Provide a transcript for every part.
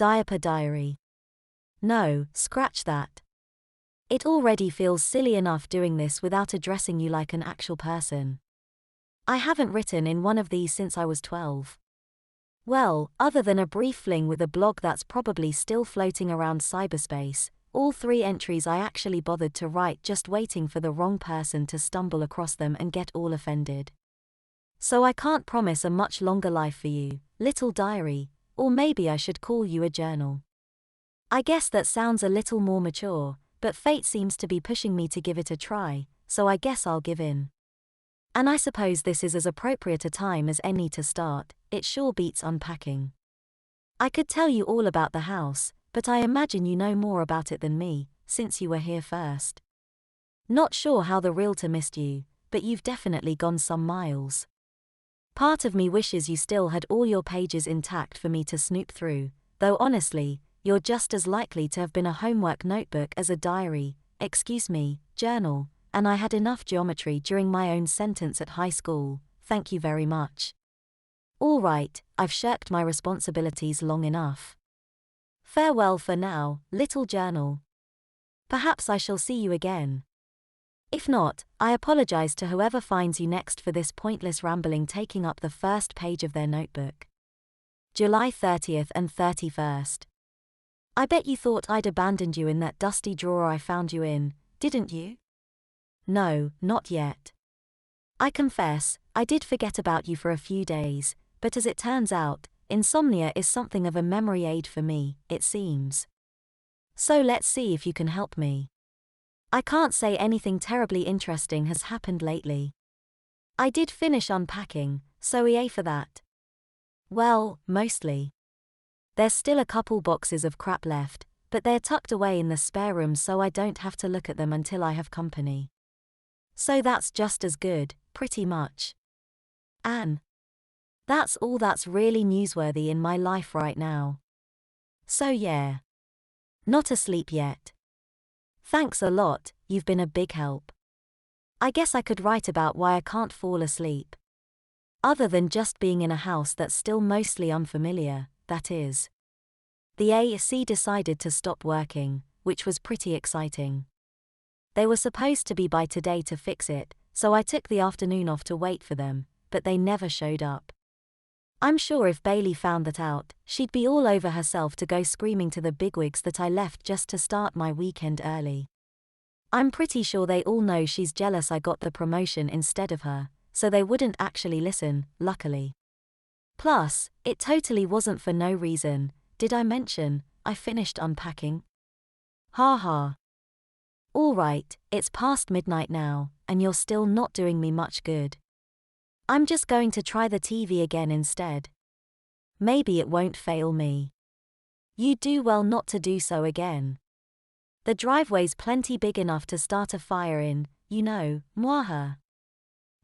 Diaper diary. No, scratch that. It already feels silly enough doing this without addressing you like an actual person. I haven't written in one of these since I was 12. Well, other than a brief fling with a blog that's probably still floating around cyberspace, all 3 entries I actually bothered to write just waiting for the wrong person to stumble across them and get all offended. So I can't promise a much longer life for you, little diary, or maybe I should call you a journal. I guess that sounds a little more mature, but fate seems to be pushing me to give it a try, so I guess I'll give in. And I suppose this is as appropriate a time as any to start. It sure beats unpacking. I could tell you all about the house, but I imagine you know more about it than me, since you were here first. Not sure how the realtor missed you, but you've definitely gone some miles. Part of me wishes you still had all your pages intact for me to snoop through, though honestly, you're just as likely to have been a homework notebook as a diary, journal, and I had enough geometry during my own sentence at high school, thank you very much. All right, I've shirked my responsibilities long enough. Farewell for now, little journal. Perhaps I shall see you again. If not, I apologize to whoever finds you next for this pointless rambling taking up the first page of their notebook. July 30th and 31st. I bet you thought I'd abandoned you in that dusty drawer I found you in, didn't you? No, not yet. I confess, I did forget about you for a few days, but as it turns out, insomnia is something of a memory aid for me, it seems. So let's see if you can help me. I can't say anything terribly interesting has happened lately. I did finish unpacking, so yay for that. Well, mostly. There's still a couple boxes of crap left, but they're tucked away in the spare room so I don't have to look at them until I have company. So that's just as good, pretty much. And that's all that's really newsworthy in my life right now. So yeah. Not asleep yet. Thanks a lot, you've been a big help. I guess I could write about why I can't fall asleep. Other than just being in a house that's still mostly unfamiliar, that is. The AC decided to stop working, which was pretty exciting. They were supposed to be by today to fix it, so I took the afternoon off to wait for them, but they never showed up. I'm sure if Bailey found that out, she'd be all over herself to go screaming to the bigwigs that I left just to start my weekend early. I'm pretty sure they all know she's jealous I got the promotion instead of her, so they wouldn't actually listen, luckily. Plus, it totally wasn't for no reason. Did I mention I finished unpacking? Ha ha. All right, it's past midnight now, and you're still not doing me much good. I'm just going to try the TV again instead. Maybe it won't fail me. You do well not to do so again. The driveway's plenty big enough to start a fire in, you know, mwaha.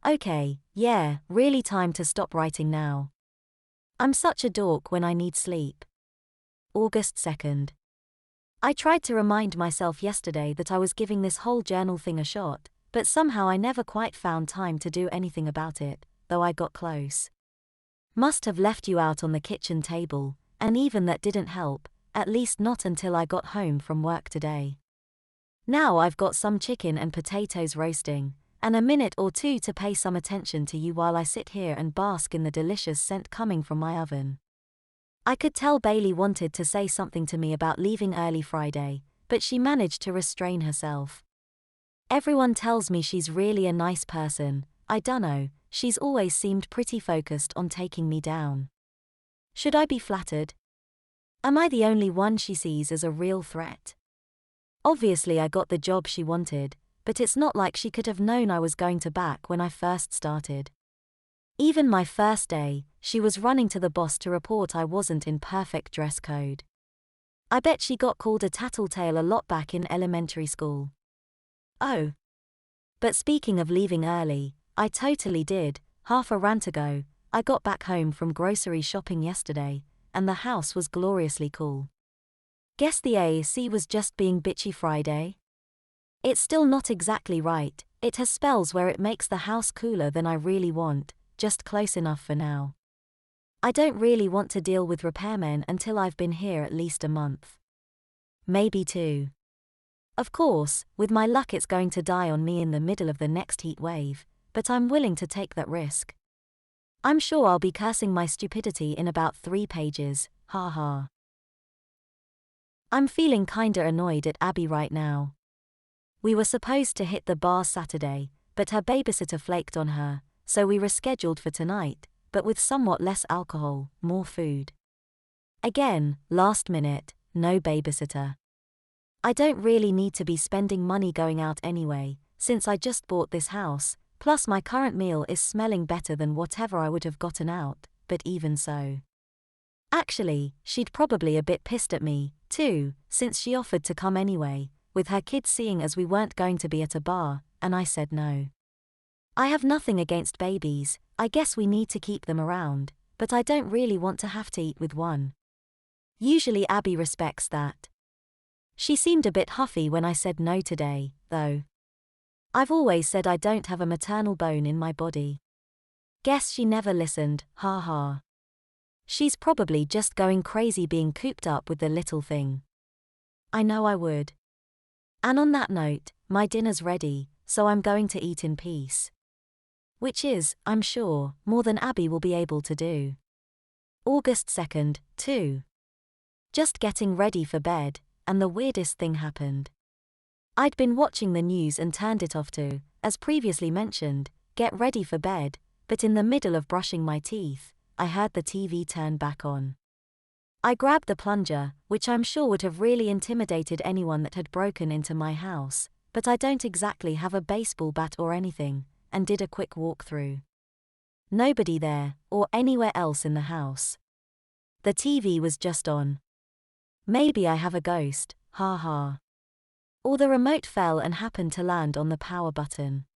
Okay, yeah, really time to stop writing now. I'm such a dork when I need sleep. August 2nd. I tried to remind myself yesterday that I was giving this whole journal thing a shot, but somehow I never quite found time to do anything about it, though I got close. Must have left you out on the kitchen table, and even that didn't help, at least not until I got home from work today. Now I've got some chicken and potatoes roasting, and a minute or two to pay some attention to you while I sit here and bask in the delicious scent coming from my oven. I could tell Bailey wanted to say something to me about leaving early Friday, but she managed to restrain herself. Everyone tells me she's really a nice person. I dunno, she's always seemed pretty focused on taking me down. Should I be flattered? Am I the only one she sees as a real threat? Obviously I got the job she wanted, but it's not like she could have known I was going to back when I first started. Even my first day, she was running to the boss to report I wasn't in perfect dress code. I bet she got called a tattletale a lot back in elementary school. Oh. But speaking of leaving early, I totally did. Half a rant ago, I got back home from grocery shopping yesterday, and the house was gloriously cool. Guess the AC was just being bitchy Friday? It's still not exactly right, it has spells where it makes the house cooler than I really want, just close enough for now. I don't really want to deal with repairmen until I've been here at least a month. Maybe 2. Of course, with my luck it's going to die on me in the middle of the next heat wave, but I'm willing to take that risk. I'm sure I'll be cursing my stupidity in about 3 pages, haha. I'm feeling kinda annoyed at Abby right now. We were supposed to hit the bar Saturday, but her babysitter flaked on her, so we rescheduled for tonight, but with somewhat less alcohol, more food. Again, last minute, no babysitter. I don't really need to be spending money going out anyway, since I just bought this house, plus my current meal is smelling better than whatever I would have gotten out, but even so. Actually, she'd probably a bit pissed at me, too, since she offered to come anyway, with her kids seeing as we weren't going to be at a bar, and I said no. I have nothing against babies, I guess we need to keep them around, but I don't really want to have to eat with one. Usually Abby respects that. She seemed a bit huffy when I said no today, though. I've always said I don't have a maternal bone in my body. Guess she never listened, haha. She's probably just going crazy being cooped up with the little thing. I know I would. And on that note, my dinner's ready, so I'm going to eat in peace. Which is, I'm sure, more than Abby will be able to do. August 2nd, 2. Just getting ready for bed, and the weirdest thing happened. I'd been watching the news and turned it off to, as previously mentioned, get ready for bed, but in the middle of brushing my teeth, I heard the TV turn back on. I grabbed the plunger, which I'm sure would have really intimidated anyone that had broken into my house, but I don't exactly have a baseball bat or anything, and did a quick walkthrough. Nobody there, or anywhere else in the house. The TV was just on. Maybe I have a ghost, haha. Or the remote fell and happened to land on the power button.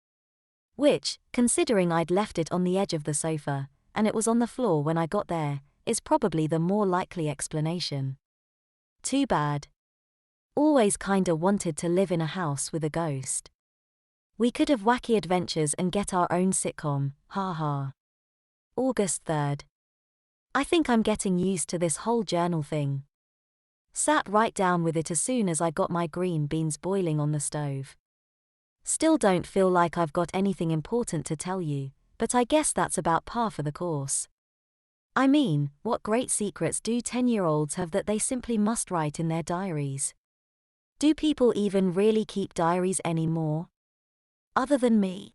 Which, considering I'd left it on the edge of the sofa, and it was on the floor when I got there, is probably the more likely explanation. Too bad. Always kinda wanted to live in a house with a ghost. We could have wacky adventures and get our own sitcom, haha. August 3rd. I think I'm getting used to this whole journal thing. Sat right down with it as soon as I got my green beans boiling on the stove. Still don't feel like I've got anything important to tell you, but I guess that's about par for the course. I mean, what great secrets do 10-year-olds have that they simply must write in their diaries? Do people even really keep diaries anymore? Other than me.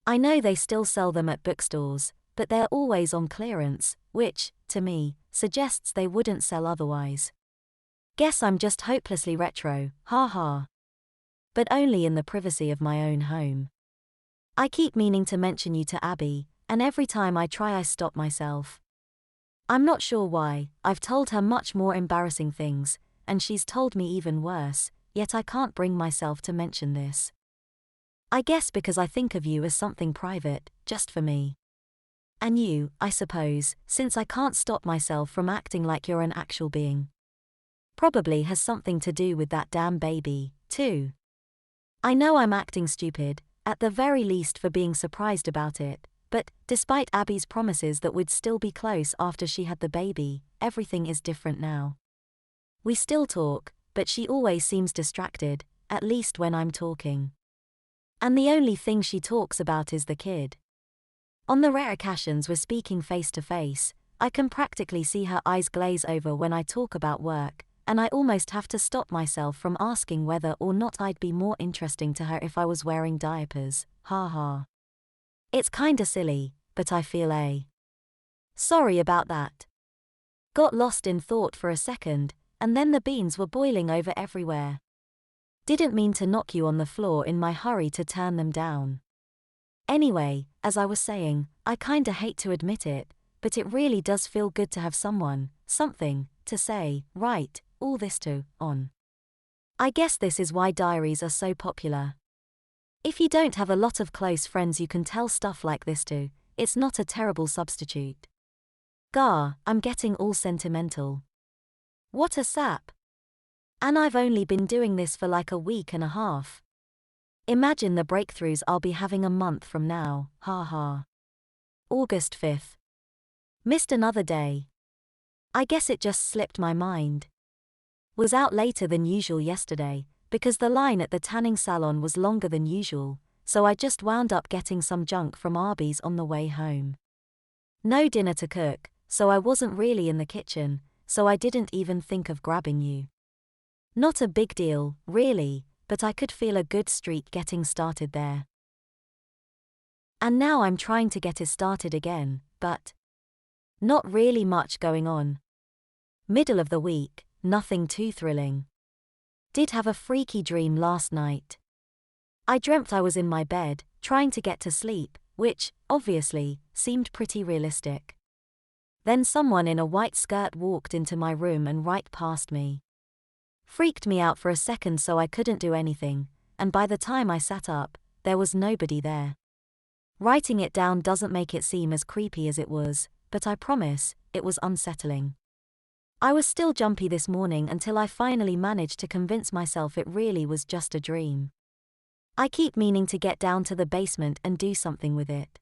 I know they still sell them at bookstores, but they're always on clearance, which, to me, suggests they wouldn't sell otherwise. Guess I'm just hopelessly retro, haha. But only in the privacy of my own home. I keep meaning to mention you to Abby, and every time I try I stop myself. I'm not sure why, I've told her much more embarrassing things, and she's told me even worse, yet I can't bring myself to mention this. I guess because I think of you as something private, just for me. And you, I suppose, since I can't stop myself from acting like you're an actual being. Probably has something to do with that damn baby, too. I know I'm acting stupid, at the very least for being surprised about it, but, despite Abby's promises that we'd still be close after she had the baby, everything is different now. We still talk, but she always seems distracted, at least when I'm talking. And the only thing she talks about is the kid. On the rare occasions we're speaking face to face, I can practically see her eyes glaze over when I talk about work, and I almost have to stop myself from asking whether or not I'd be more interesting to her if I was wearing diapers, haha. It's kinda silly, but I feel sorry about that. Got lost in thought for a second, and then the beans were boiling over everywhere. Didn't mean to knock you on the floor in my hurry to turn them down. Anyway, as I was saying, I kinda hate to admit it, but it really does feel good to have something, to say, right, all this on. I guess this is why diaries are so popular. If you don't have a lot of close friends you can tell stuff like this to, it's not a terrible substitute. Gah, I'm getting all sentimental. What a sap. And I've only been doing this for like a week and a half. Imagine the breakthroughs I'll be having a month from now, haha. August 5th. Missed another day. I guess it just slipped my mind. Was out later than usual yesterday, because the line at the tanning salon was longer than usual, so I just wound up getting some junk from Arby's on the way home. No dinner to cook, so I wasn't really in the kitchen, so I didn't even think of grabbing you. Not a big deal, really, but I could feel a good streak getting started there. And now I'm trying to get it started again, but not really much going on. Middle of the week, nothing too thrilling. Did have a freaky dream last night. I dreamt I was in my bed, trying to get to sleep, which, obviously, seemed pretty realistic. Then someone in a white skirt walked into my room and right past me. Freaked me out for a second, so I couldn't do anything, and by the time I sat up, there was nobody there. Writing it down doesn't make it seem as creepy as it was, but I promise, it was unsettling. I was still jumpy this morning until I finally managed to convince myself it really was just a dream. I keep meaning to get down to the basement and do something with it.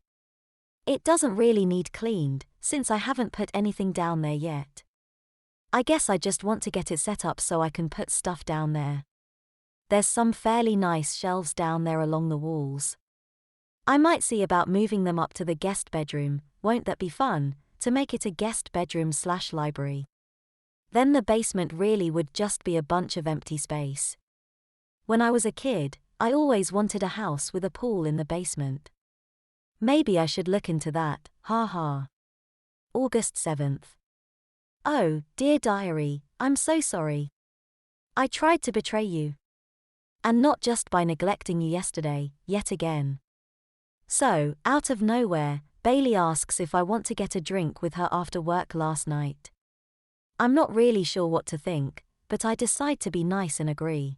It doesn't really need cleaned, since I haven't put anything down there yet. I guess I just want to get it set up so I can put stuff down there. There's some fairly nice shelves down there along the walls. I might see about moving them up to the guest bedroom, won't that be fun, to make it a guest bedroom/library. Then the basement really would just be a bunch of empty space. When I was a kid, I always wanted a house with a pool in the basement. Maybe I should look into that, haha. August 7th. Oh, dear diary, I'm so sorry. I tried to betray you. And not just by neglecting you yesterday, yet again. So, out of nowhere, Bailey asks if I want to get a drink with her after work last night. I'm not really sure what to think, but I decide to be nice and agree.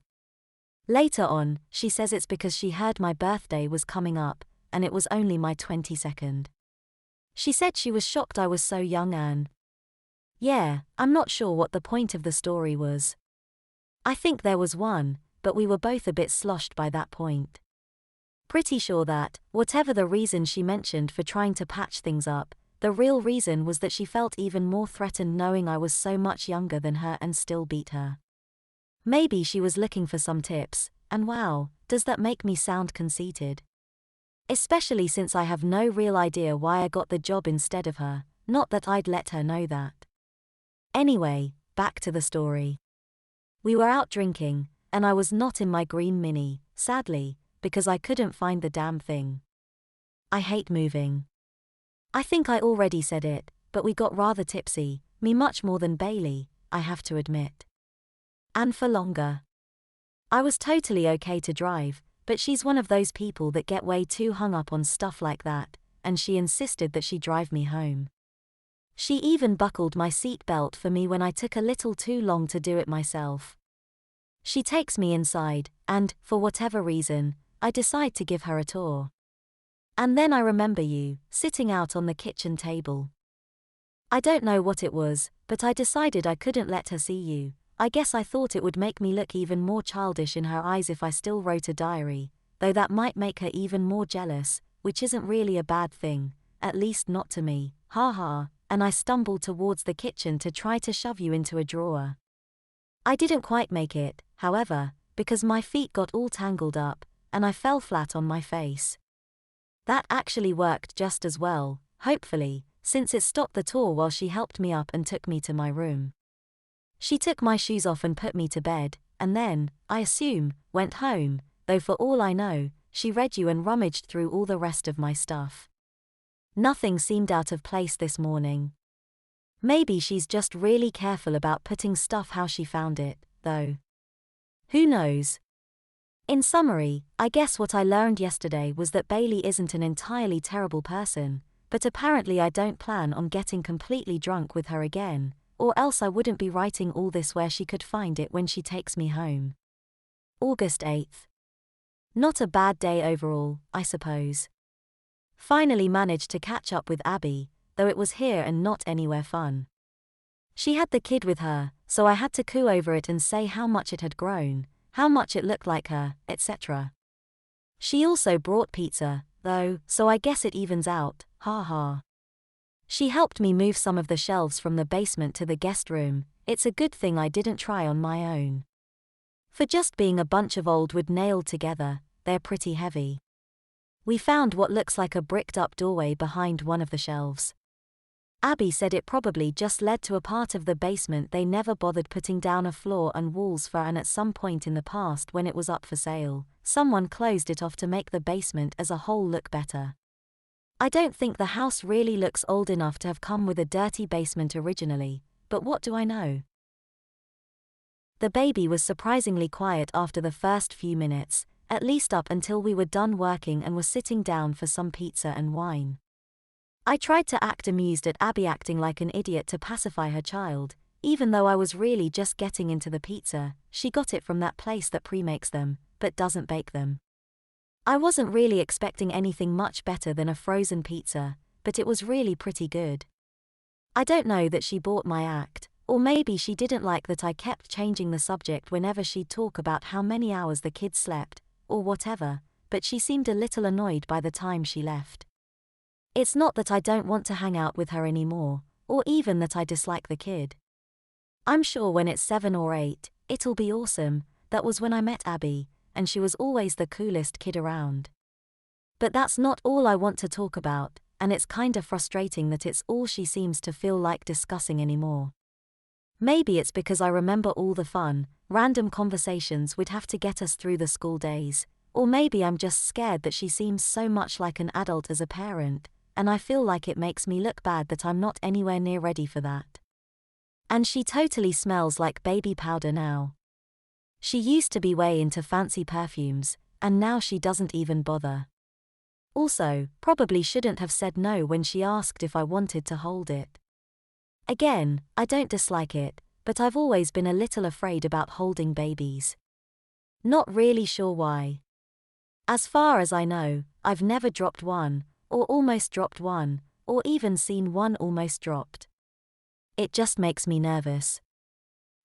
Later on, she says it's because she heard my birthday was coming up, and it was only my 22nd. She said she was shocked I was so young and... Yeah, I'm not sure what the point of the story was. I think there was one, but we were both a bit sloshed by that point. Pretty sure that, whatever the reason she mentioned for trying to patch things up, the real reason was that she felt even more threatened knowing I was so much younger than her and still beat her. Maybe she was looking for some tips, and wow, does that make me sound conceited? Especially since I have no real idea why I got the job instead of her, not that I'd let her know that. Anyway, back to the story. We were out drinking, and I was not in my green Mini, sadly, because I couldn't find the damn thing. I hate moving. I think I already said it, but we got rather tipsy, me much more than Bailey, I have to admit. And for longer. I was totally okay to drive, but she's one of those people that get way too hung up on stuff like that, and she insisted that she drive me home. She even buckled my seat belt for me when I took a little too long to do it myself. She takes me inside, and, for whatever reason, I decide to give her a tour. And then I remember you, sitting out on the kitchen table. I don't know what it was, but I decided I couldn't let her see you. I guess I thought it would make me look even more childish in her eyes if I still wrote a diary, though that might make her even more jealous, which isn't really a bad thing, at least not to me, haha, and I stumbled towards the kitchen to try to shove you into a drawer. I didn't quite make it, however, because my feet got all tangled up, and I fell flat on my face. That actually worked just as well, hopefully, since it stopped the tour while she helped me up and took me to my room. She took my shoes off and put me to bed, and then, I assume, went home, though for all I know, she read you and rummaged through all the rest of my stuff. Nothing seemed out of place this morning. Maybe she's just really careful about putting stuff how she found it, though. Who knows? In summary, I guess what I learned yesterday was that Bailey isn't an entirely terrible person, but apparently I don't plan on getting completely drunk with her again, or else I wouldn't be writing all this where she could find it when she takes me home. August 8th. Not a bad day overall, I suppose. Finally managed to catch up with Abby, though it was here and not anywhere fun. She had the kid with her, so I had to coo over it and say how much it had grown, how much it looked like her, etc. She also brought pizza, though, so I guess it evens out, haha. She helped me move some of the shelves from the basement to the guest room. It's a good thing I didn't try on my own. For just being a bunch of old wood nailed together, they're pretty heavy. We found what looks like a bricked-up doorway behind one of the shelves. Abby said it probably just led to a part of the basement they never bothered putting down a floor and walls for, and at some point in the past when it was up for sale, someone closed it off to make the basement as a whole look better. I don't think the house really looks old enough to have come with a dirty basement originally, but what do I know? The baby was surprisingly quiet after the first few minutes, at least up until we were done working and were sitting down for some pizza and wine. I tried to act amused at Abby acting like an idiot to pacify her child, even though I was really just getting into the pizza. She got it from that place that pre-makes them, but doesn't bake them. I wasn't really expecting anything much better than a frozen pizza, but it was really pretty good. I don't know that she bought my act, or maybe she didn't like that I kept changing the subject whenever she'd talk about how many hours the kids slept, or whatever, but she seemed a little annoyed by the time she left. It's not that I don't want to hang out with her anymore, or even that I dislike the kid. I'm sure when it's 7 or 8, it'll be awesome. That was when I met Abby, and she was always the coolest kid around. But that's not all I want to talk about, and it's kinda frustrating that it's all she seems to feel like discussing anymore. Maybe it's because I remember all the fun, random conversations we'd have to get us through the school days, or maybe I'm just scared that she seems so much like an adult as a parent, and I feel like it makes me look bad that I'm not anywhere near ready for that. And she totally smells like baby powder now. She used to be way into fancy perfumes, and now she doesn't even bother. Also, probably shouldn't have said no when she asked if I wanted to hold it. Again, I don't dislike it, but I've always been a little afraid about holding babies. Not really sure why. As far as I know, I've never dropped one, or almost dropped one, or even seen one almost dropped. It just makes me nervous.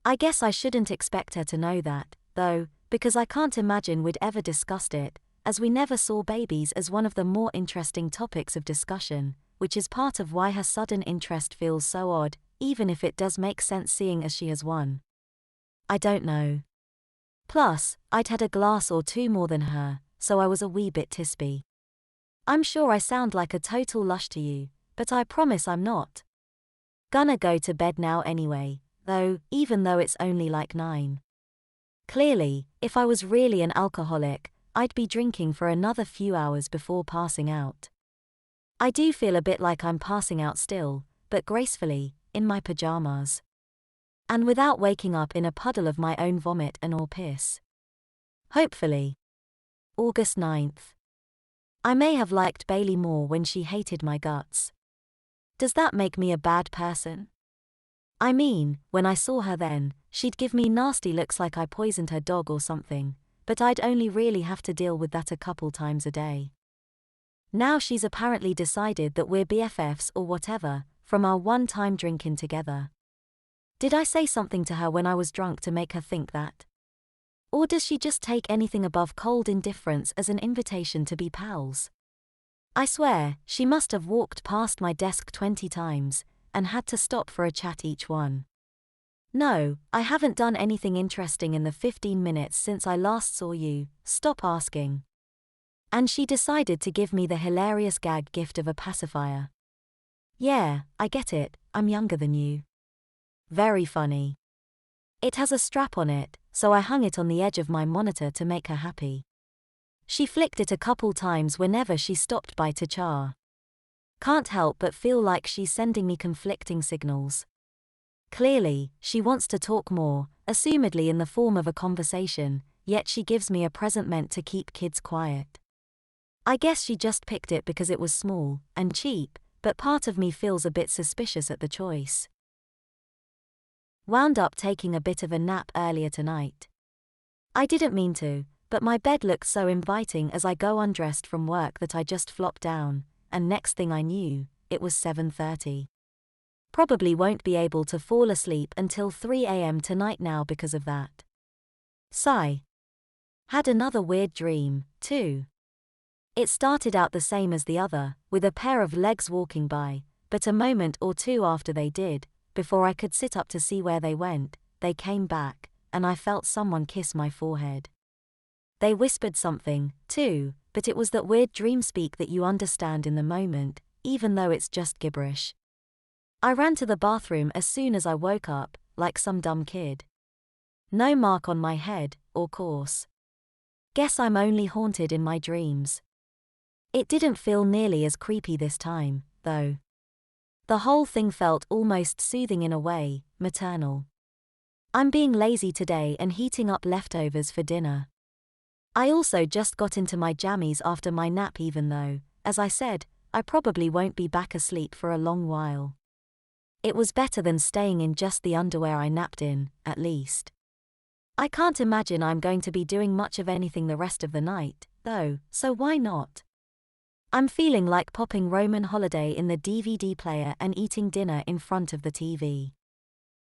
I guess I shouldn't expect her to know that, though, because I can't imagine we'd ever discussed it, as we never saw babies as one of the more interesting topics of discussion, which is part of why her sudden interest feels so odd, even if it does make sense seeing as she has one. I don't know. Plus, I'd had a glass or two more than her, so I was a wee bit tispy. I'm sure I sound like a total lush to you, but I promise I'm not. Gonna go to bed now anyway, though, even though it's only like 9. Clearly, if I was really an alcoholic, I'd be drinking for another few hours before passing out. I do feel a bit like I'm passing out still, but gracefully, in my pajamas. And without waking up in a puddle of my own vomit and or piss. Hopefully. August 9th. I may have liked Bailey more when she hated my guts. Does that make me a bad person? I mean, when I saw her then, she'd give me nasty looks like I poisoned her dog or something, but I'd only really have to deal with that a couple times a day. Now she's apparently decided that we're BFFs or whatever, from our one-time drinking together. Did I say something to her when I was drunk to make her think that? Or does she just take anything above cold indifference as an invitation to be pals? I swear, she must have walked past my desk 20 times, and had to stop for a chat each one. No, I haven't done anything interesting in the 15 minutes since I last saw you, stop asking. And she decided to give me the hilarious gag gift of a pacifier. Yeah, I get it, I'm younger than you. Very funny. It has a strap on it, so I hung it on the edge of my monitor to make her happy. She flicked it a couple times whenever she stopped by to char. Can't help but feel like she's sending me conflicting signals. Clearly, she wants to talk more, assumedly in the form of a conversation, yet she gives me a present meant to keep kids quiet. I guess she just picked it because it was small and cheap, but part of me feels a bit suspicious at the choice. Wound up taking a bit of a nap earlier tonight. I didn't mean to, but my bed looked so inviting as I go undressed from work that I just flopped down, and next thing I knew, it was 7:30. Probably won't be able to fall asleep until 3 a.m. tonight now because of that. Sigh. Had another weird dream, too. It started out the same as the other, with a pair of legs walking by, but a moment or two after they did, before I could sit up to see where they went, they came back, and I felt someone kiss my forehead. They whispered something, too, but it was that weird dream speak that you understand in the moment, even though it's just gibberish. I ran to the bathroom as soon as I woke up, like some dumb kid. No mark on my head, or course. Guess I'm only haunted in my dreams. It didn't feel nearly as creepy this time, though. The whole thing felt almost soothing in a way, maternal. I'm being lazy today and heating up leftovers for dinner. I also just got into my jammies after my nap even though, as I said, I probably won't be back asleep for a long while. It was better than staying in just the underwear I napped in, at least. I can't imagine I'm going to be doing much of anything the rest of the night, though, so why not? I'm feeling like popping Roman Holiday in the DVD player and eating dinner in front of the TV.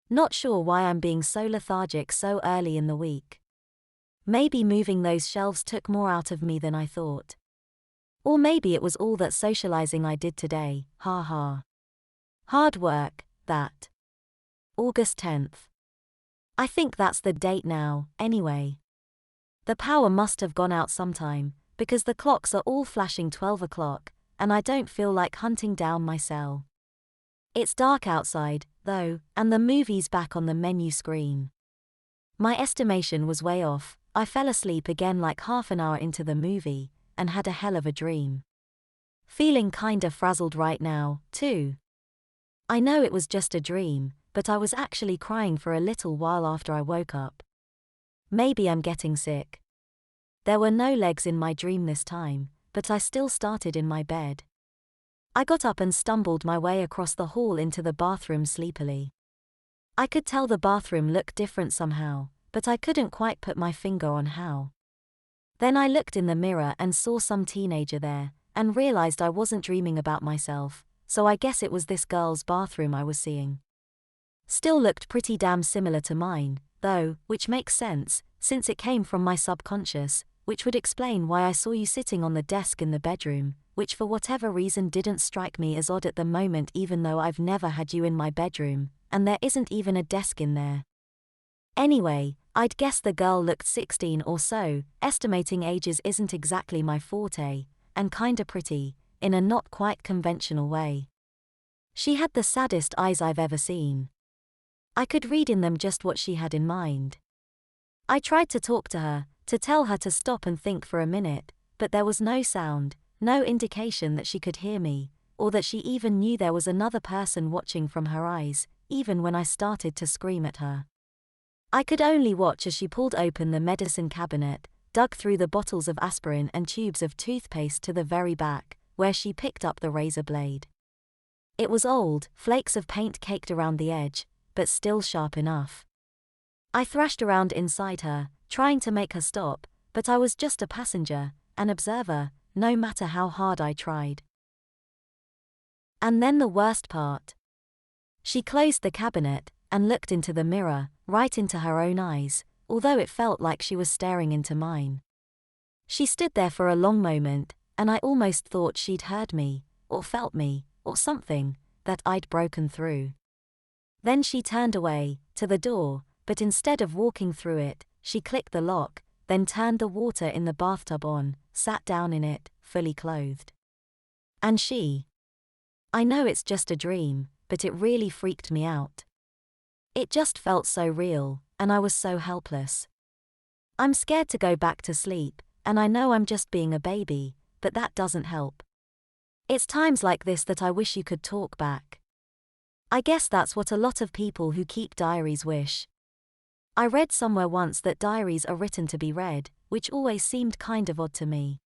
Not sure why I'm being so lethargic so early in the week. Maybe moving those shelves took more out of me than I thought. Or maybe it was all that socializing I did today, ha ha. Hard work, that. August 10th. I think that's the date now, anyway. The power must have gone out sometime, because the clocks are all flashing 12 o'clock, and I don't feel like hunting down my cell. It's dark outside, though, and the movie's back on the menu screen. My estimation was way off. I fell asleep again like half an hour into the movie, and had a hell of a dream. Feeling kinda frazzled right now, too. I know it was just a dream, but I was actually crying for a little while after I woke up. Maybe I'm getting sick. There were no legs in my dream this time, but I still started in my bed. I got up and stumbled my way across the hall into the bathroom sleepily. I could tell the bathroom looked different somehow, but I couldn't quite put my finger on how. Then I looked in the mirror and saw some teenager there, and realized I wasn't dreaming about myself, so I guess it was this girl's bathroom I was seeing. Still looked pretty damn similar to mine, though, which makes sense, since it came from my subconscious, which would explain why I saw you sitting on the desk in the bedroom, which for whatever reason didn't strike me as odd at the moment even though I've never had you in my bedroom, and there isn't even a desk in there. Anyway, I'd guess the girl looked 16 or so, estimating ages isn't exactly my forte, and kinda pretty, in a not quite conventional way. She had the saddest eyes I've ever seen. I could read in them just what she had in mind. I tried to talk to her, to tell her to stop and think for a minute, but there was no sound, no indication that she could hear me, or that she even knew there was another person watching from her eyes, even when I started to scream at her. I could only watch as she pulled open the medicine cabinet, dug through the bottles of aspirin and tubes of toothpaste to the very back, where she picked up the razor blade. It was old, flakes of paint caked around the edge, but still sharp enough. I thrashed around inside her, trying to make her stop, but I was just a passenger, an observer, no matter how hard I tried. And then the worst part. She closed the cabinet, and looked into the mirror, right into her own eyes, although it felt like she was staring into mine. She stood there for a long moment, and I almost thought she'd heard me, or felt me, or something, that I'd broken through. Then she turned away, to the door, but instead of walking through it, she clicked the lock, then turned the water in the bathtub on, sat down in it, fully clothed. And I know it's just a dream, but it really freaked me out. It just felt so real, and I was so helpless. I'm scared to go back to sleep, and I know I'm just being a baby, but that doesn't help. It's times like this that I wish you could talk back. I guess that's what a lot of people who keep diaries wish. I read somewhere once that diaries are written to be read, which always seemed kind of odd to me.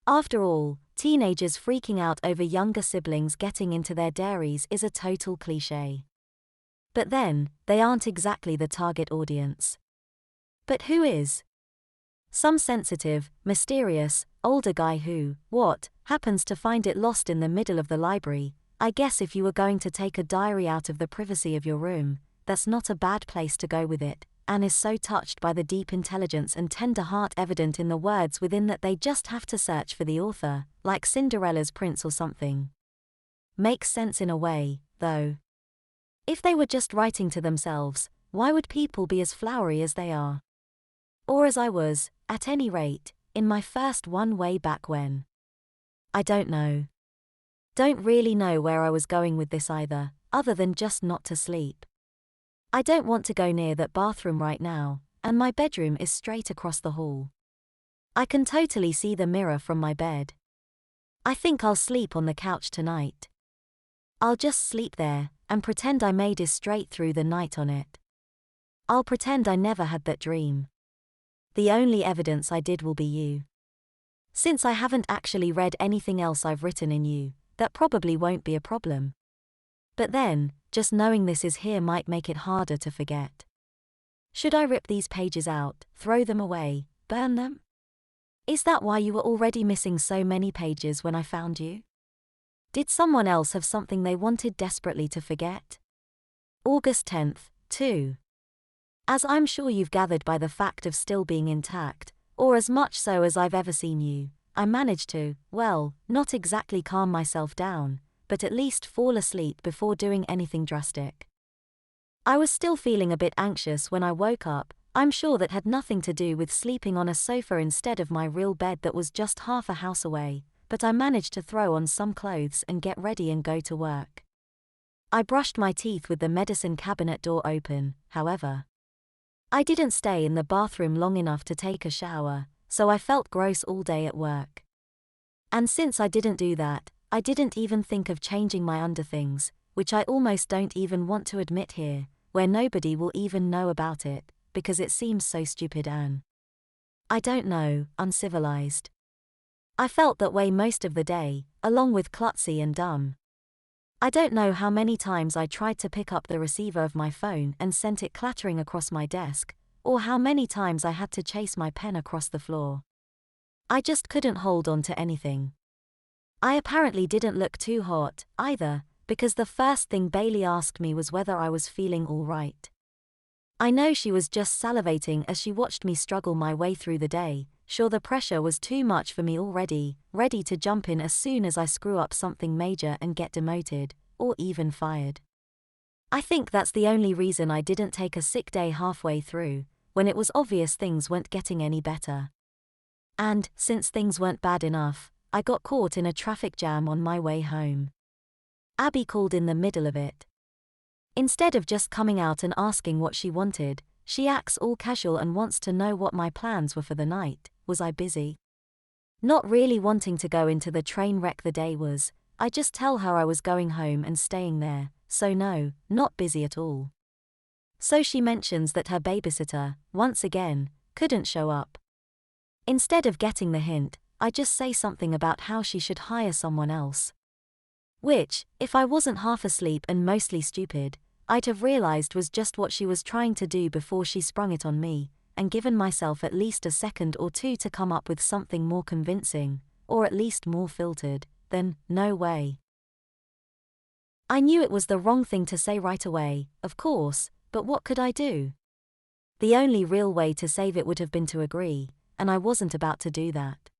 After all, teenagers freaking out over younger siblings getting into their diaries is a total cliché. But then, they aren't exactly the target audience. But who is? Some sensitive, mysterious, older guy who, happens to find it lost in the middle of the library. I guess if you were going to take a diary out of the privacy of your room, that's not a bad place to go with it. Anne is so touched by the deep intelligence and tender heart evident in the words within that they just have to search for the author, like Cinderella's prince or something. makes sense in a way, though. If they were just writing to themselves, why would people be as flowery as they are? Or as I was, at any rate, in my first one way back when. I don't know. Don't really know where I was going with this either, other than just not to sleep. I don't want to go near that bathroom right now, and my bedroom is straight across the hall. I can totally see the mirror from my bed. I think I'll sleep on the couch tonight. I'll just sleep there, and pretend I made it straight through the night on it. I'll pretend I never had that dream. The only evidence I did will be you. Since I haven't actually read anything else I've written in you, that probably won't be a problem. But then, just knowing this is here might make it harder to forget. Should I rip these pages out, throw them away, burn them? Is that why you were already missing so many pages when I found you? Did someone else have something they wanted desperately to forget? August 10th, 2. As I'm sure you've gathered by the fact of still being intact, or as much so as I've ever seen you, I managed to, well, not exactly calm myself down, but at least fall asleep before doing anything drastic. I was still feeling a bit anxious when I woke up. I'm sure that had nothing to do with sleeping on a sofa instead of my real bed that was just half a house away, but I managed to throw on some clothes and get ready and go to work. I brushed my teeth with the medicine cabinet door open, however. I didn't stay in the bathroom long enough to take a shower, so I felt gross all day at work. And since I didn't do that, I didn't even think of changing my underthings, which I almost don't even want to admit here, where nobody will even know about it, because it seems so stupid and, I don't know, uncivilized. I felt that way most of the day, along with klutzy and dumb. I don't know how many times I tried to pick up the receiver of my phone and sent it clattering across my desk, or how many times I had to chase my pen across the floor. I just couldn't hold on to anything. I apparently didn't look too hot, either, because the first thing Bailey asked me was whether I was feeling all right. I know she was just salivating as she watched me struggle my way through the day, sure the pressure was too much for me already, ready to jump in as soon as I screw up something major and get demoted, or even fired. I think that's the only reason I didn't take a sick day halfway through, when it was obvious things weren't getting any better. And, since things weren't bad enough, I got caught in a traffic jam on my way home. Abby called in the middle of it. Instead of just coming out and asking what she wanted, she acts all casual and wants to know what my plans were for the night. Was I busy? Not really wanting to go into the train wreck the day was, I just tell her I was going home and staying there, so no, not busy at all. So she mentions that her babysitter, once again, couldn't show up. Instead of getting the hint, I just say something about how she should hire someone else. Which, if I wasn't half asleep and mostly stupid, I'd have realized was just what she was trying to do before she sprung it on me, and given myself at least a second or two to come up with something more convincing, or at least more filtered, then, no way. I knew it was the wrong thing to say right away, of course, but what could I do? The only real way to save it would have been to agree, and I wasn't about to do that.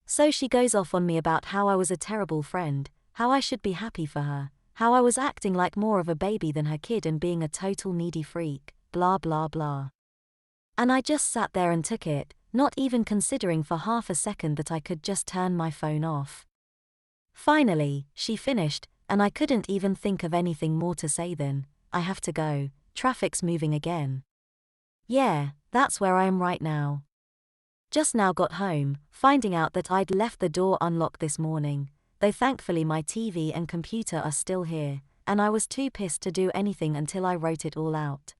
So she goes off on me about how I was a terrible friend, how I should be happy for her, how I was acting like more of a baby than her kid and being a total needy freak, blah blah blah. And I just sat there and took it, not even considering for half a second that I could just turn my phone off. Finally, she finished, and I couldn't even think of anything more to say than, I have to go, traffic's moving again. Yeah, that's where I am right now. Just now got home, finding out that I'd left the door unlocked this morning, though thankfully my TV and computer are still here, and I was too pissed to do anything until I wrote it all out.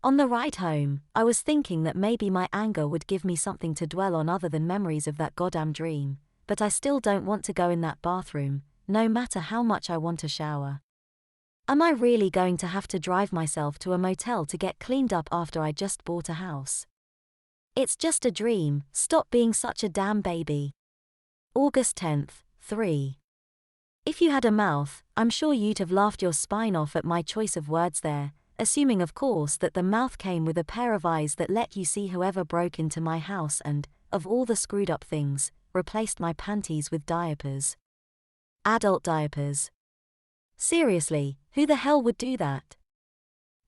On the ride home, I was thinking that maybe my anger would give me something to dwell on other than memories of that goddamn dream, but I still don't want to go in that bathroom, no matter how much I want a shower. Am I really going to have to drive myself to a motel to get cleaned up after I just bought a house? It's just a dream, stop being such a damn baby. August 10th, 3. If you had a mouth, I'm sure you'd have laughed your spine off at my choice of words there, assuming of course that the mouth came with a pair of eyes that let you see whoever broke into my house and, of all the screwed up things, replaced my panties with diapers. Adult diapers. Seriously, who the hell would do that?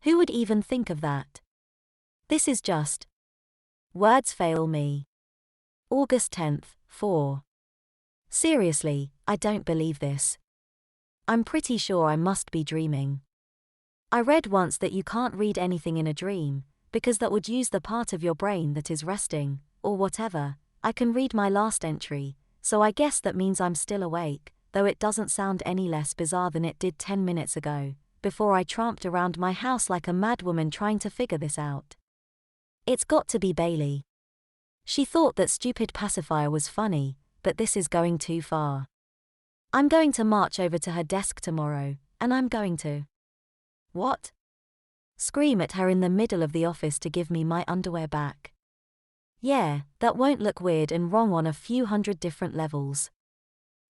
Who would even think of that? This is just. Words fail me. August 10th, 4. Seriously, I don't believe this. I'm pretty sure I must be dreaming. I read once that you can't read anything in a dream, because that would use the part of your brain that is resting, or whatever. I can read my last entry, so I guess that means I'm still awake, though it doesn't sound any less bizarre than it did 10 minutes ago, before I tramped around my house like a madwoman trying to figure this out. It's got to be Bailey. She thought that stupid pacifier was funny, but this is going too far. I'm going to march over to her desk tomorrow, and I'm going to. What? Scream at her in the middle of the office to give me my underwear back. Yeah, that won't look weird and wrong on a few hundred different levels.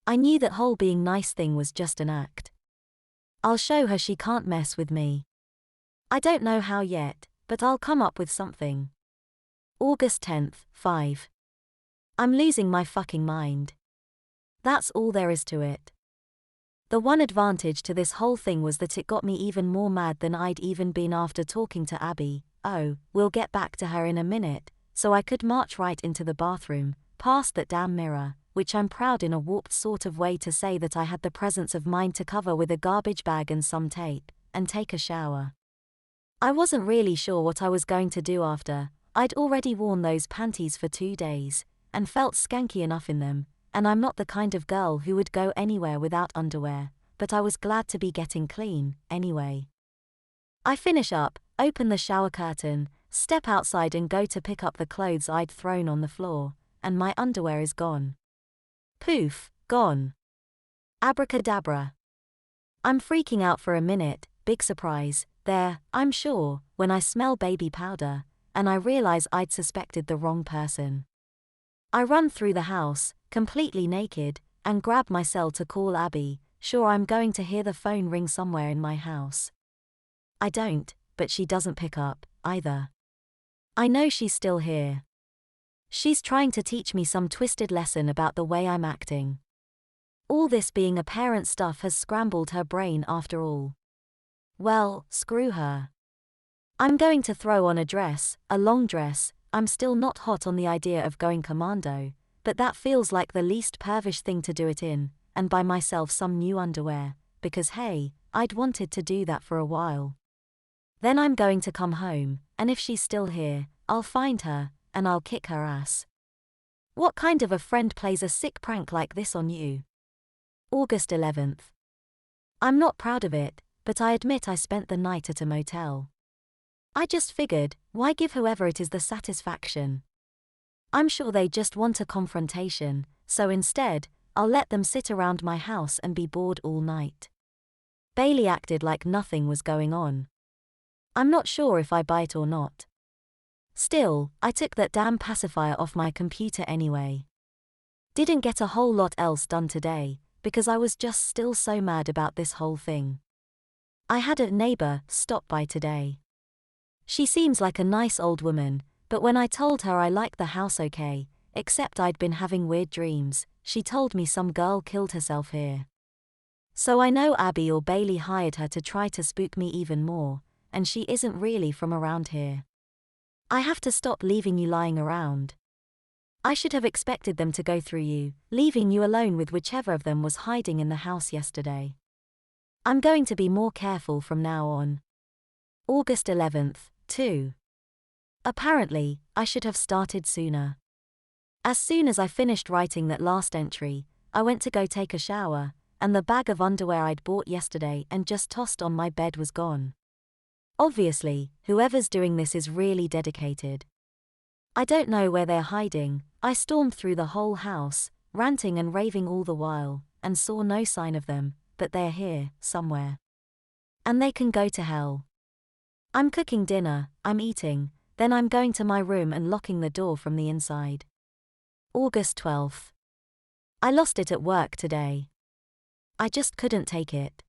I knew that whole being nice thing was just an act. I'll show her she can't mess with me. I don't know how yet, but I'll come up with something. August 10th, 5. I'm losing my fucking mind. That's all there is to it. The one advantage to this whole thing was that it got me even more mad than I'd even been after talking to Abby. Oh, we'll get back to her in a minute, so I could march right into the bathroom, past that damn mirror, which I'm proud in a warped sort of way to say that I had the presence of mind to cover with a garbage bag and some tape, and take a shower. I wasn't really sure what I was going to do after. I'd already worn those panties for 2 days, and felt skanky enough in them, and I'm not the kind of girl who would go anywhere without underwear, but I was glad to be getting clean, anyway. I finish up, open the shower curtain, step outside and go to pick up the clothes I'd thrown on the floor, and my underwear is gone. Poof, gone. Abracadabra. I'm freaking out for a minute, big surprise, there, I'm sure, when I smell baby powder, and I realize I'd suspected the wrong person. I run through the house, completely naked, and grab my cell to call Abby, sure I'm going to hear the phone ring somewhere in my house. I don't, but she doesn't pick up, either. I know she's still here. She's trying to teach me some twisted lesson about the way I'm acting. All this being a parent stuff has scrambled her brain after all. Well, screw her. I'm going to throw on a dress, a long dress. I'm still not hot on the idea of going commando, but that feels like the least pervish thing to do it in, and buy myself some new underwear, because hey, I'd wanted to do that for a while. Then I'm going to come home, and if she's still here, I'll find her, and I'll kick her ass. What kind of a friend plays a sick prank like this on you? August 11th. I'm not proud of it, but I admit I spent the night at a motel. I just figured, why give whoever it is the satisfaction? I'm sure they just want a confrontation, so instead, I'll let them sit around my house and be bored all night. Bailey acted like nothing was going on. I'm not sure if I buy it or not. Still, I took that damn pacifier off my computer anyway. Didn't get a whole lot else done today, because I was just still so mad about this whole thing. I had a neighbor stop by today. She seems like a nice old woman, but when I told her I liked the house okay, except I'd been having weird dreams, she told me some girl killed herself here. So I know Abby or Bailey hired her to try to spook me even more, and she isn't really from around here. I have to stop leaving you lying around. I should have expected them to go through you, leaving you alone with whichever of them was hiding in the house yesterday. I'm going to be more careful from now on. August 11th, 2. Apparently, I should have started sooner. As soon as I finished writing that last entry, I went to go take a shower, and the bag of underwear I'd bought yesterday and just tossed on my bed was gone. Obviously, whoever's doing this is really dedicated. I don't know where they're hiding. I stormed through the whole house, ranting and raving all the while, and saw no sign of them, but they're here, somewhere. And they can go to hell. I'm cooking dinner, I'm eating, then I'm going to my room and locking the door from the inside. August 12th. I lost it at work today. I just couldn't take it.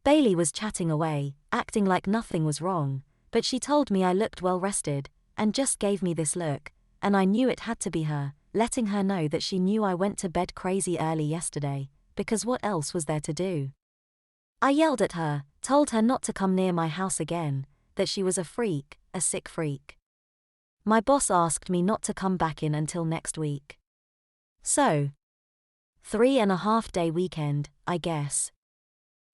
Bailey was chatting away, acting like nothing was wrong, but she told me I looked well rested, and just gave me this look, and I knew it had to be her, letting her know that she knew I went to bed crazy early yesterday, because what else was there to do? I yelled at her, told her not to come near my house again, that she was a freak, a sick freak. My boss asked me not to come back in until next week. So, 3.5-day weekend, I guess.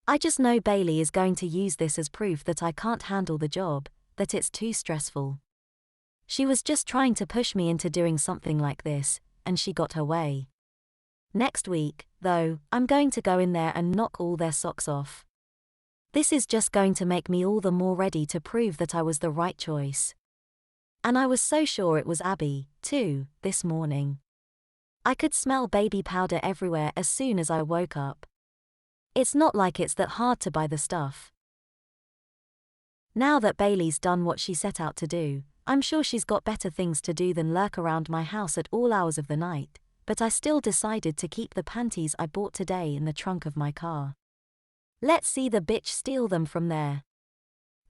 I just know Bailey is going to use this as proof that I can't handle the job, that it's too stressful. She was just trying to push me into doing something like this, and she got her way. Next week, though, I'm going to go in there and knock all their socks off. This is just going to make me all the more ready to prove that I was the right choice. And I was so sure it was Abby, too, this morning. I could smell baby powder everywhere as soon as I woke up. It's not like it's that hard to buy the stuff. Now that Bailey's done what she set out to do, I'm sure she's got better things to do than lurk around my house at all hours of the night, but I still decided to keep the panties I bought today in the trunk of my car. Let's see the bitch steal them from there.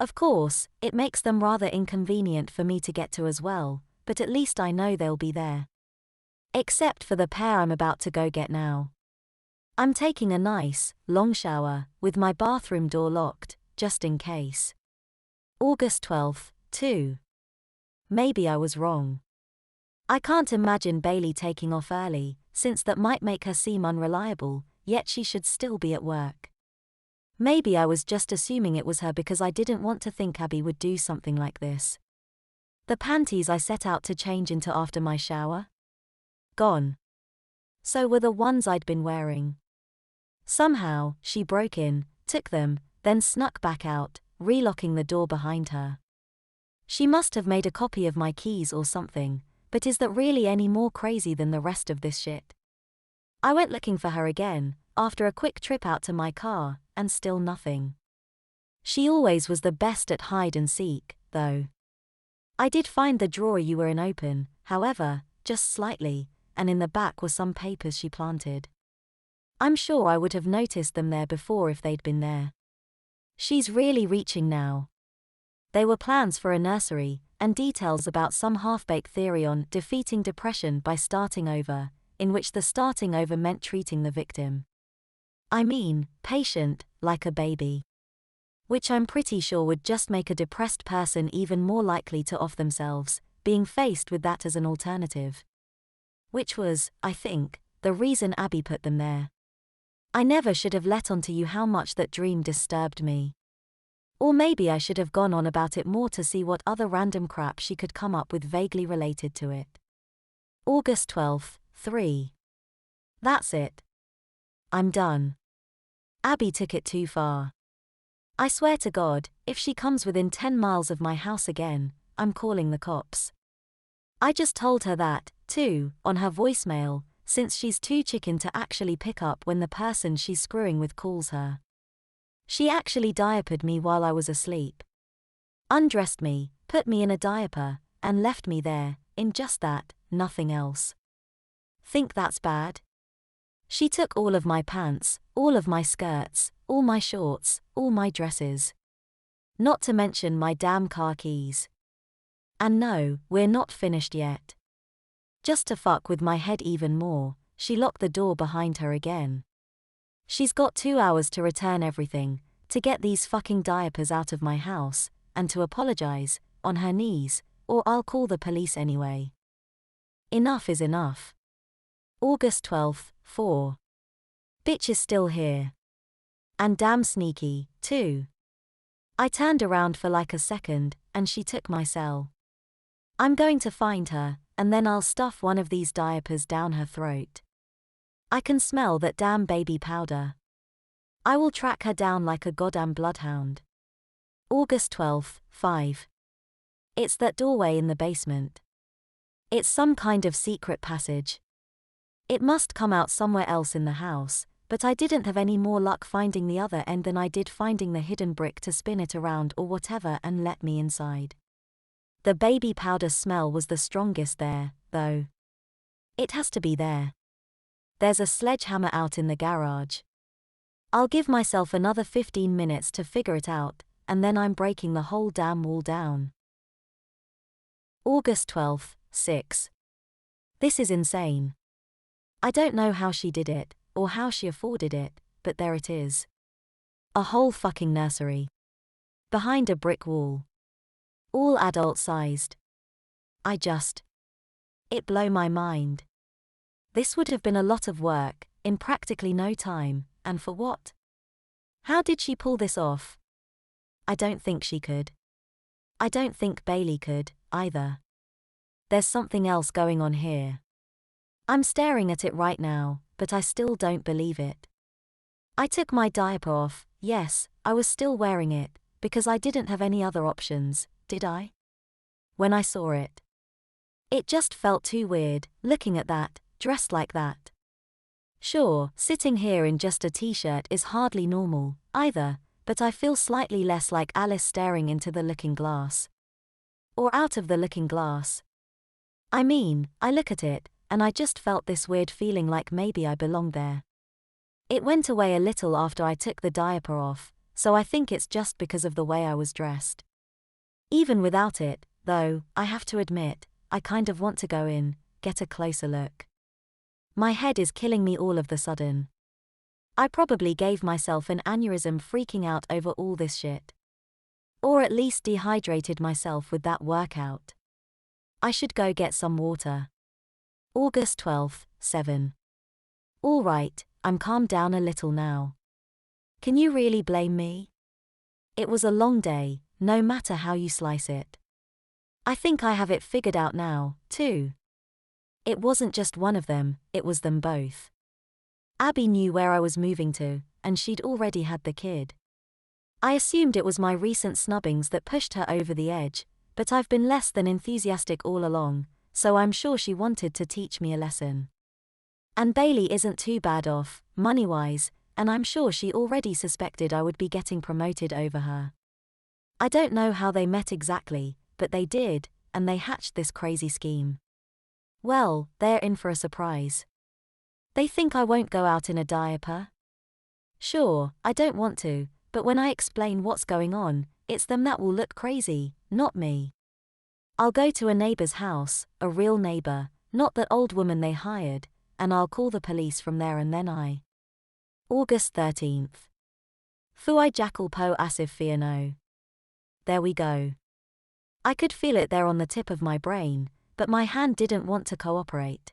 Of course, it makes them rather inconvenient for me to get to as well, but at least I know they'll be there. Except for the pair I'm about to go get now. I'm taking a nice, long shower, with my bathroom door locked, just in case. August 12th, 2. Maybe I was wrong. I can't imagine Bailey taking off early, since that might make her seem unreliable, yet she should still be at work. Maybe I was just assuming it was her because I didn't want to think Abby would do something like this. The panties I set out to change into after my shower? Gone. So were the ones I'd been wearing. Somehow, she broke in, took them, then snuck back out, relocking the door behind her. She must have made a copy of my keys or something, but is that really any more crazy than the rest of this shit? I went looking for her again, after a quick trip out to my car, and still nothing. She always was the best at hide and seek, though. I did find the drawer you were in open, however, just slightly, and in the back were some papers she planted. I'm sure I would have noticed them there before if they'd been there. She's really reaching now. They were plans for a nursery, and details about some half-baked theory on defeating depression by starting over, in which the starting over meant treating the victim. I mean, patient, like a baby. Which I'm pretty sure would just make a depressed person even more likely to off themselves, being faced with that as an alternative. Which was, I think, the reason Abby put them there. I never should have let on to you how much that dream disturbed me. Or maybe I should have gone on about it more to see what other random crap she could come up with vaguely related to it. August 12th, 3. That's it. I'm done. Abby took it too far. I swear to God, if she comes within 10 miles of my house again, I'm calling the cops. I just told her that, too, on her voicemail, since she's too chicken to actually pick up when the person she's screwing with calls her. She actually diapered me while I was asleep. Undressed me, put me in a diaper, and left me there, in just that, nothing else. Think that's bad? She took all of my pants, all of my skirts, all my shorts, all my dresses. Not to mention my damn car keys. And no, we're not finished yet. Just to fuck with my head even more, she locked the door behind her again. She's got 2 hours to return everything, to get these fucking diapers out of my house, and to apologize, on her knees, or I'll call the police anyway. Enough is enough. August 12th, 4. Bitch is still here. And damn sneaky, too. I turned around for like a second, and she took my cell. I'm going to find her, and then I'll stuff one of these diapers down her throat. I can smell that damn baby powder. I will track her down like a goddamn bloodhound. August 12th, 5. It's that doorway in the basement. It's some kind of secret passage. It must come out somewhere else in the house, but I didn't have any more luck finding the other end than I did finding the hidden brick to spin it around or whatever and let me inside. The baby powder smell was the strongest there, though. It has to be there. There's a sledgehammer out in the garage. I'll give myself another 15 minutes to figure it out, and then I'm breaking the whole damn wall down. August 12th, 6. This is insane. I don't know how she did it, or how she afforded it, but there it is. A whole fucking nursery. Behind a brick wall. All adult-sized. It blew my mind. This would have been a lot of work, in practically no time, and for what? How did she pull this off? I don't think she could. I don't think Bailey could, either. There's something else going on here. I'm staring at it right now, but I still don't believe it. I took my diaper off, yes, I was still wearing it, because I didn't have any other options, did I? When I saw it. It just felt too weird, looking at that, dressed like that. Sure, sitting here in just a t-shirt is hardly normal, either, but I feel slightly less like Alice staring into the looking glass. Or out of the looking glass. I mean, I look at it, and I just felt this weird feeling like maybe I belonged there. It went away a little after I took the diaper off, so I think it's just because of the way I was dressed. Even without it, though, I have to admit, I kind of want to go in, get a closer look. My head is killing me all of the sudden. I probably gave myself an aneurysm freaking out over all this shit. Or at least dehydrated myself with that workout. I should go get some water. August 12th, 7. All right, I'm calmed down a little now. Can you really blame me? It was a long day, no matter how you slice it. I think I have it figured out now, too. It wasn't just one of them, it was them both. Abby knew where I was moving to, and she'd already had the kid. I assumed it was my recent snubbings that pushed her over the edge, but I've been less than enthusiastic all along, so I'm sure she wanted to teach me a lesson. And Bailey isn't too bad off, money-wise, and I'm sure she already suspected I would be getting promoted over her. I don't know how they met exactly, but they did, and they hatched this crazy scheme. Well, they're in for a surprise. They think I won't go out in a diaper? Sure, I don't want to, but when I explain what's going on, it's them that will look crazy, not me. I'll go to a neighbor's house, a real neighbor, not that old woman they hired, and I'll call the police from there and then August 13th. Fui jackal po asif fiano. There we go. I could feel it there on the tip of my brain, but my hand didn't want to cooperate.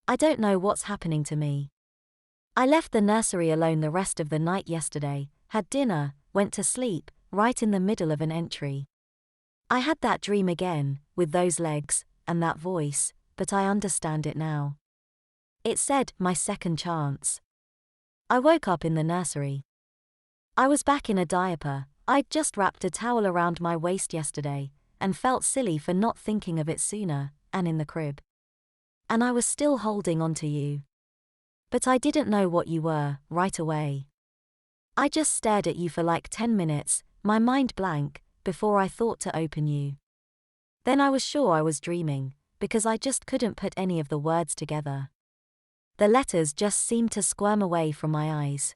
I don't know what's happening to me. I left the nursery alone the rest of the night yesterday, had dinner, went to sleep, right in the middle of an entry. I had that dream again, with those legs, and that voice, but I understand it now. It said, my second chance. I woke up in the nursery. I was back in a diaper, I'd just wrapped a towel around my waist yesterday, and felt silly for not thinking of it sooner, and in the crib. And I was still holding on to you. But I didn't know what you were, right away. I just stared at you for like 10 minutes, my mind blank, before I thought to open you. Then I was sure I was dreaming, because I just couldn't put any of the words together. The letters just seemed to squirm away from my eyes.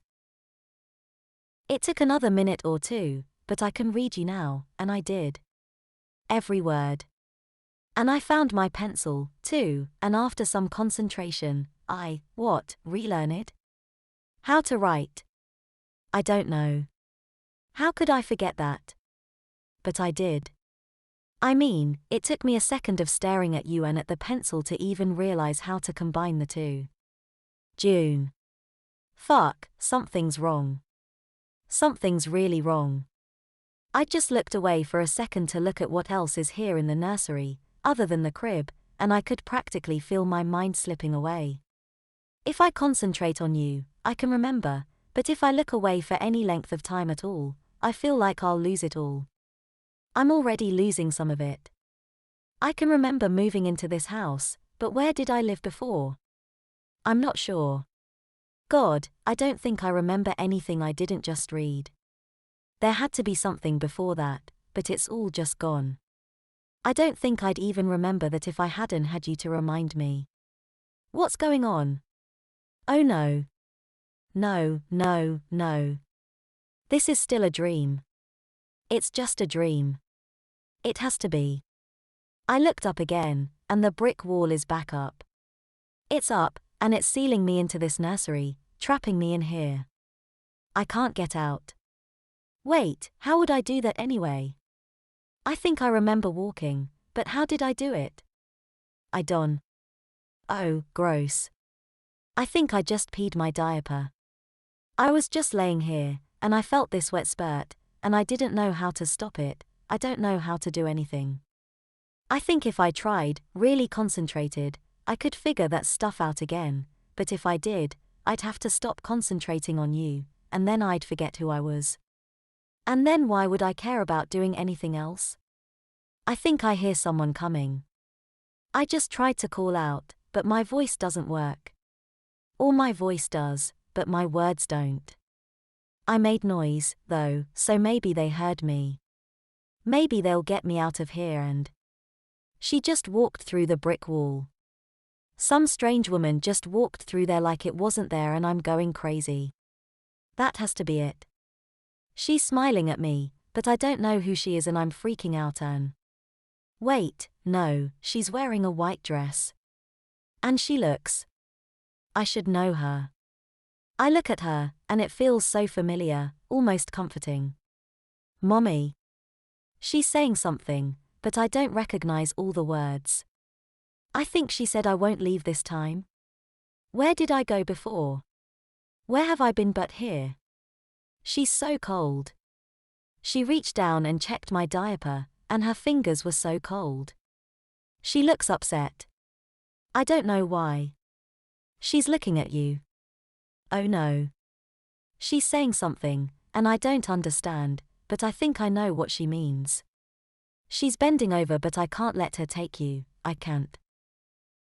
It took another minute or two, but I can read you now, and I did. Every word. And I found my pencil, too, and after some concentration, relearn it? How to write? I don't know. How could I forget that? But I did. I mean, it took me a second of staring at you and at the pencil to even realize how to combine the two. June. Fuck, something's wrong. Something's really wrong. I just looked away for a second to look at what else is here in the nursery, other than the crib, and I could practically feel my mind slipping away. If I concentrate on you, I can remember, but if I look away for any length of time at all, I feel like I'll lose it all. I'm already losing some of it. I can remember moving into this house, but where did I live before? I'm not sure. God, I don't think I remember anything I didn't just read. There had to be something before that, but it's all just gone. I don't think I'd even remember that if I hadn't had you to remind me. What's going on? Oh no. No, no, no. This is still a dream. It's just a dream. It has to be. I looked up again, and the brick wall is back up. It's up, And it's sealing me into this nursery, trapping me in here. I can't get out. Wait, how would I do that anyway? I think I remember walking, but how did I do it? I don't. Oh, gross. I think I just peed my diaper. I was just laying here, and I felt this wet spurt, and I didn't know how to stop it. I don't know how to do anything. I think if I tried, really concentrated, I could figure that stuff out again, but if I did, I'd have to stop concentrating on you, and then I'd forget who I was. And then why would I care about doing anything else? I think I hear someone coming. I just tried to call out, but my voice doesn't work. Or my voice does, but my words don't. I made noise, though, so maybe they heard me. Maybe they'll get me out of here and... She just walked through the brick wall. Some strange woman just walked through there like it wasn't there and I'm going crazy. That has to be it. She's smiling at me, but I don't know who she is and I'm freaking out and... Wait, no, she's wearing a white dress. And she looks... I should know her. I look at her, and it feels so familiar, almost comforting. Mommy. She's saying something, but I don't recognize all the words. I think she said I won't leave this time. Where did I go before? Where have I been but here? She's so cold. She reached down and checked my diaper, and her fingers were so cold. She looks upset. I don't know why. She's looking at you. Oh no. She's saying something, and I don't understand, but I think I know what she means. She's bending over but I can't let her take you, I can't.